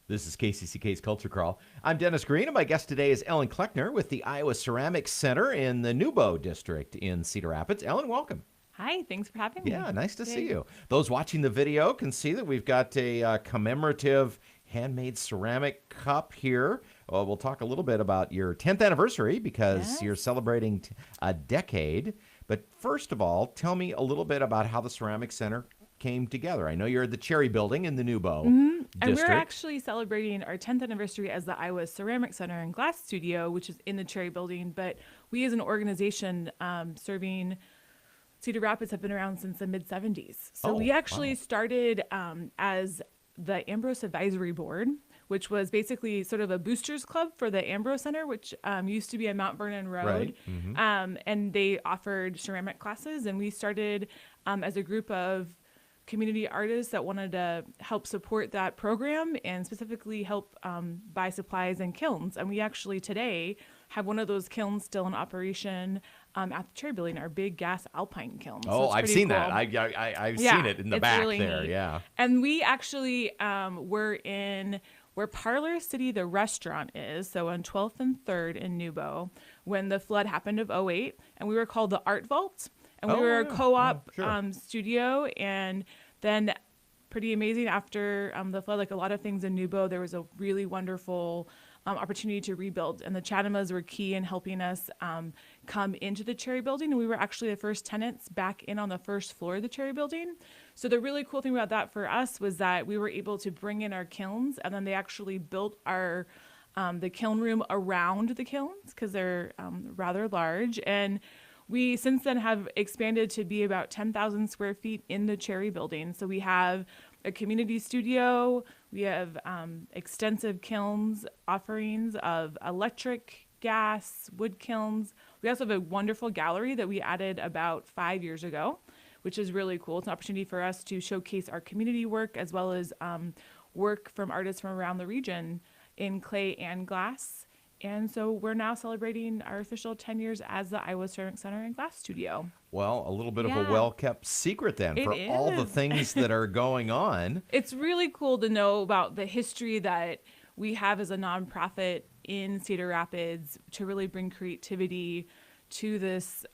This is KCCK's Culture Crawl. I'm Dennis Green, and my guest today is Ellen Kleckner with the Iowa Ceramics Center in the New Bo district in Cedar Rapids. Ellen, welcome. Hi, thanks for having me. Yeah, nice to see you. Those watching the video can see that we've got a commemorative handmade ceramic cup here. Well, we'll talk a little bit about your 10th anniversary because you're celebrating a decade. But first of all, tell me a little bit about how the Ceramic Center came together. I know you're at the Cherry Building in the New Bo district. And we're actually celebrating our 10th anniversary as the Iowa Ceramic Center and Glass Studio, which is in the Cherry Building. But we as an organization serving Cedar Rapids have been around since the mid-'70s. So we actually started as the Ambrose Advisory Board, which was basically sort of a boosters club for the Ambrose Center, which used to be on Mount Vernon Road. Right. Mm-hmm. And they offered ceramic classes. And we started as a group of community artists that wanted to help support that program and specifically help buy supplies and kilns. And we actually today have one of those kilns still in operation at the Cherry Building, our big gas alpine kiln. Oh, I've seen that. I've seen it in the back really there. Neat. Yeah. And we actually were in where Parlor City, the restaurant is, so on 12th and 3rd in New Bo, when the flood happened of '08, and we were called the Art Vault. And we were a co-op studio, and then pretty amazing after the flood, like a lot of things in New Bo, there was a really wonderful opportunity to rebuild. And the Chattemas were key in helping us come into the Cherry Building. And we were actually the first tenants back in on the first floor of the Cherry Building. So the really cool thing about that for us was that we were able to bring in our kilns, and then they actually built our the kiln room around the kilns because they're rather large. And we since then have expanded to be about 10,000 square feet in the Cherry Building. So we have a community studio, we have extensive kilns offerings of electric, gas, wood kilns. We also have a wonderful gallery that we added about 5 years ago, which is really cool. It's an opportunity for us to showcase our community work as well as work from artists from around the region in clay and glass. And so we're now celebrating our official 10 years as the Iowa Ceramic Center and Glass Studio. Well, a little bit of a well-kept secret then for all the things that are going on. It's really cool to know about the history that we have as a nonprofit in Cedar Rapids to really bring creativity to this,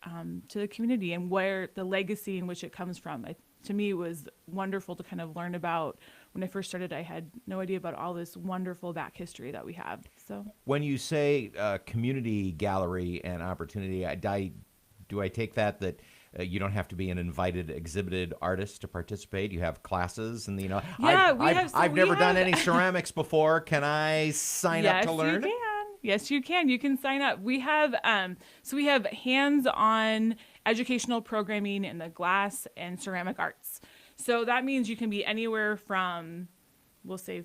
to the community and where the legacy in which it comes from. To me, it was wonderful to kind of learn about. When I first started, I had no idea about all this wonderful back history that we have. So when you say community gallery and opportunity, do I take that you don't have to be an invited, exhibited artist to participate? You have classes, and I've never done any ceramics before. Can I sign up to learn? Yes, you can. You can sign up. We have we have hands-on educational programming in the glass and ceramic arts. So that means you can be anywhere from, we'll say,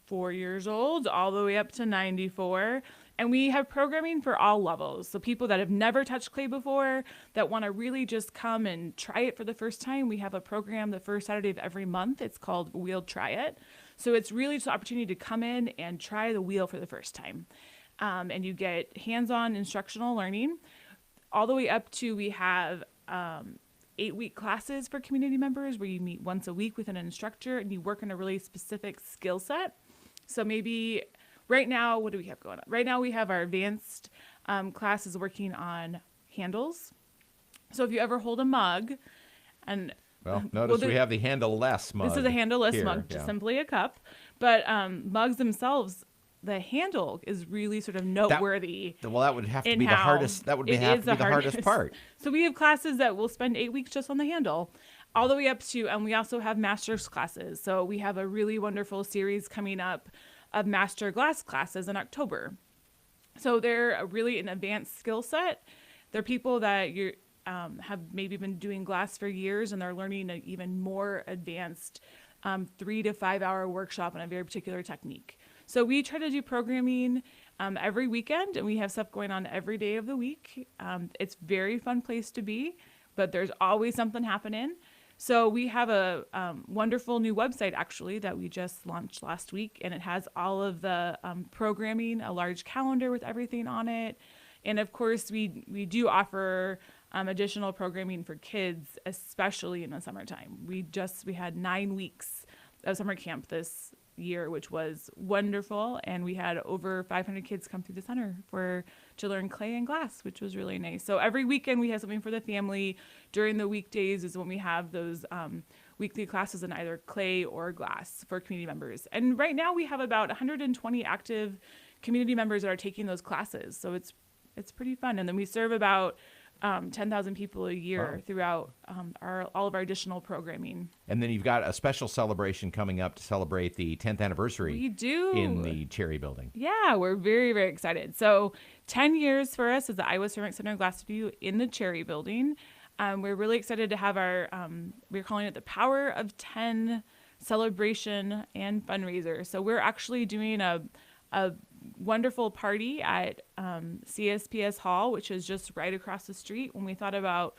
4 years old all the way up to 94. And we have programming for all levels. So people that have never touched clay before, that want to really just come and try it for the first time, we have a program the first Saturday of every month. It's called Wheel Try It. So it's really just an opportunity to come in and try the wheel for the first time. And you get hands-on instructional learning. All the way up to, we have 8-week classes for community members where you meet once a week with an instructor and you work on a really specific skill set. So maybe right now, what do we have going on? Right now we have our advanced classes working on handles. So if you ever hold a mug and... Well, notice we have the handle-less mug. This is a handle-less mug, just simply a cup. But mugs themselves, the handle is really sort of noteworthy. That would have to be the hardest. That would have to be the hardest part. So we have classes that will spend 8 weeks just on the handle, all the way up to, and we also have master's classes. So we have a really wonderful series coming up of master glass classes in October. So they're really an advanced skill set. They're people that have maybe been doing glass for years, and they're learning an even more advanced 3 to 5 hour workshop on a very particular technique. So we try to do programming every weekend, and we have stuff going on every day of the week. It's a very fun place to be, but there's always something happening. So we have a wonderful new website, actually, that we just launched last week, and it has all of the programming, a large calendar with everything on it. And, of course, we do offer additional programming for kids, especially in the summertime. We had 9 weeks of summer camp this year, which was wonderful. And we had over 500 kids come through the center to learn clay and glass, which was really nice. So every weekend we have something for the family. During the weekdays is when we have those weekly classes in either clay or glass for community members. And right now we have about 120 active community members that are taking those classes. So it's pretty fun. And then we serve about 10,000 people a year throughout all of our additional programming. And then you've got a special celebration coming up to celebrate the 10th anniversary. We do. In the Cherry Building. Yeah, we're very, very excited. So 10 years for us as the Iowa Ceramic Center Glass Studio in the Cherry Building. We're really excited to have our, we're calling it the Power of 10 celebration and fundraiser. So we're actually doing a wonderful party at CSPS Hall, which is just right across the street. When we thought about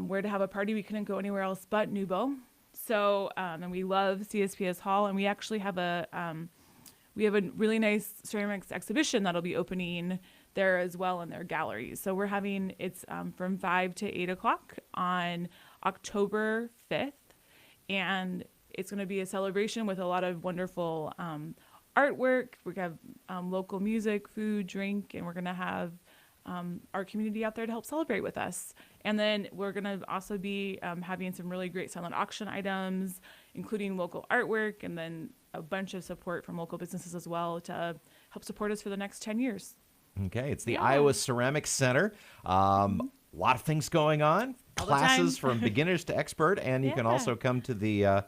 where to have a party, we couldn't go anywhere else but New Bo. So, and we love CSPS Hall, and we actually have a really nice ceramics exhibition that'll be opening there as well in their galleries. So we're having it's from 5 to 8 o'clock on October 5th, and it's going to be a celebration with a lot of wonderful artwork. We have local music, food, drink, and we're going to have our community out there to help celebrate with us. And then we're going to also be having some really great silent auction items, including local artwork, and then a bunch of support from local businesses as well to help support us for the next 10 years. Okay, it's the Iowa Ceramic Center. A lot of things going on, classes from beginners to expert, and you can also come to the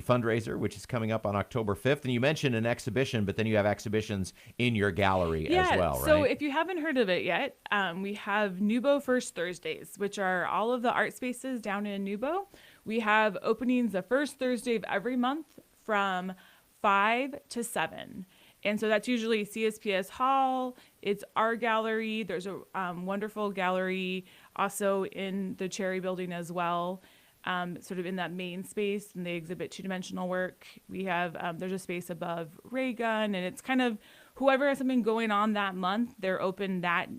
fundraiser, which is coming up on October 5th. And you mentioned an exhibition, but then you have exhibitions in your gallery as well, right? So if you haven't heard of it yet, we have New Bo First Thursdays, which are all of the art spaces down in New Bo. We have openings the first Thursday of every month from 5 to 7. And so that's usually CSPS Hall. It's our gallery. There's a wonderful gallery also in the Cherry Building as well. Sort of in that main space, and they exhibit two-dimensional work. We have, there's a space above ray gun, and it's kind of whoever has something going on that month, they're open that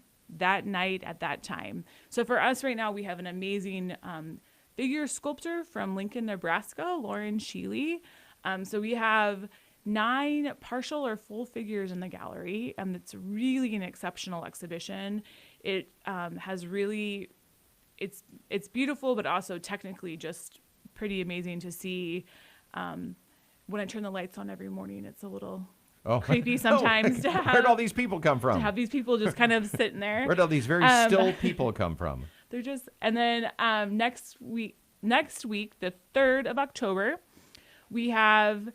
night at that time. So for us right now, we have an amazing figure sculptor from Lincoln, Nebraska, Lauren Sheely. So we have 9 partial or full figures in the gallery, and it's really an exceptional exhibition. It has really... It's beautiful, but also technically just pretty amazing to see. When I turn the lights on every morning, it's a little creepy sometimes. To have, where'd all these people come from? To have these people just kind of sitting there. Where'd all these very still people come from? They're just, and then next week, the 3rd of October, we have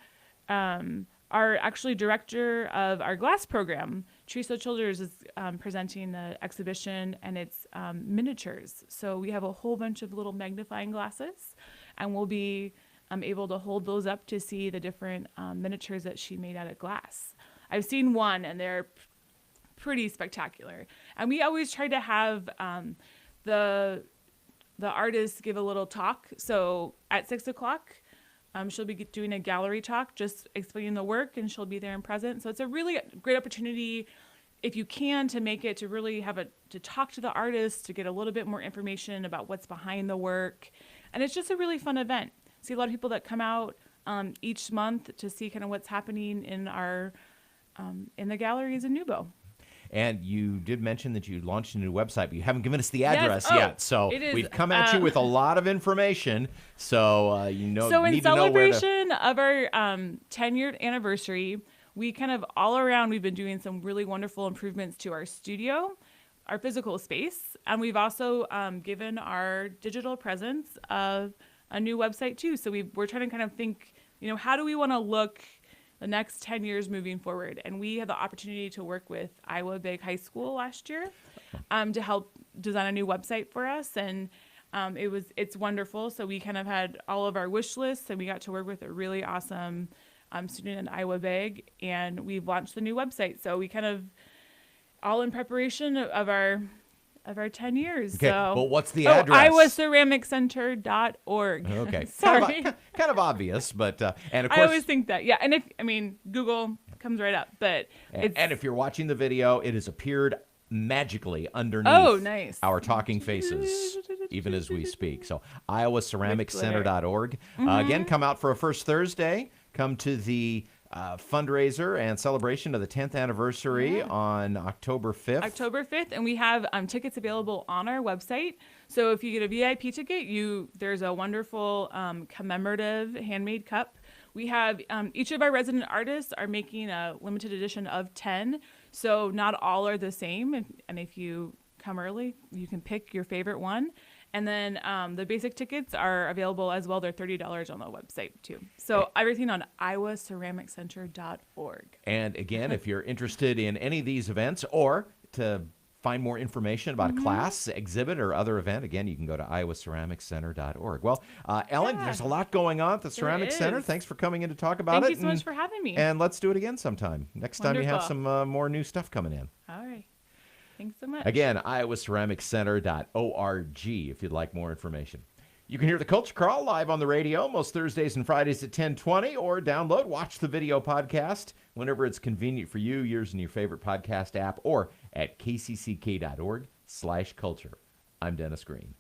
our actually director of our glass program, Teresa Childers, is presenting the exhibition, and it's miniatures. So we have a whole bunch of little magnifying glasses, and we'll be able to hold those up to see the different miniatures that she made out of glass. I've seen one, and they're pretty spectacular. And we always try to have the artists give a little talk. So at 6 o'clock, she'll be doing a gallery talk, just explaining the work, and she'll be there and present. So it's a really great opportunity, if you can, to make it, to really to talk to the artists, to get a little bit more information about what's behind the work. And it's just a really fun event. See a lot of people that come out each month to see kind of what's happening in our in the galleries in New Bo. And you did mention that you launched a new website, but you haven't given us the address yet. So we've come at you with a lot of information. So So in celebration of our 10-year anniversary, we kind of all around, we've been doing some really wonderful improvements to our studio, our physical space, and we've also given our digital presence a new website too. So we're trying to kind of think, how do we want to look the next 10 years moving forward? And we had the opportunity to work with Iowa Big High School last year to help design a new website for us. And it's wonderful. So we kind of had all of our wish lists, and we got to work with a really awesome student in Iowa Big, and we've launched the new website. So we kind of all in preparation of our 10 years. Okay, so, well, what's the address? IowaCeramicCenter.org. Okay. Sorry. Kind of obvious, but, and of course. I always think that, yeah. And Google comes right up, but and if you're watching the video, it has appeared magically underneath our talking faces, even as we speak. So IowaCeramicCenter.org. Again, come out for a first Thursday. come to the fundraiser and celebration of the 10th anniversary on October 5th. October 5th, and we have tickets available on our website. So if you get a VIP ticket, there's a wonderful commemorative handmade cup. We have each of our resident artists are making a limited edition of 10, so not all are the same. And if you come early, you can pick your favorite one. And then the basic tickets are available as well. They're $30 on the website, too. So everything on iowaceramiccenter.org. And again, if you're interested in any of these events or to find more information about a class, exhibit, or other event, again, you can go to iowaceramiccenter.org. Well, Ellen, there's a lot going on at the Ceramic Center. Thanks for coming in to talk about it. Thank you so much for having me. And let's do it again sometime. Next time you have some more new stuff coming in. All right. Thanks so much. Again, iowaceramiccenter.org if you'd like more information. You can hear the Culture Crawl live on the radio most Thursdays and Fridays at 10:20, or watch the video podcast whenever it's convenient for you, using your favorite podcast app or at kcck.org/culture. I'm Dennis Green.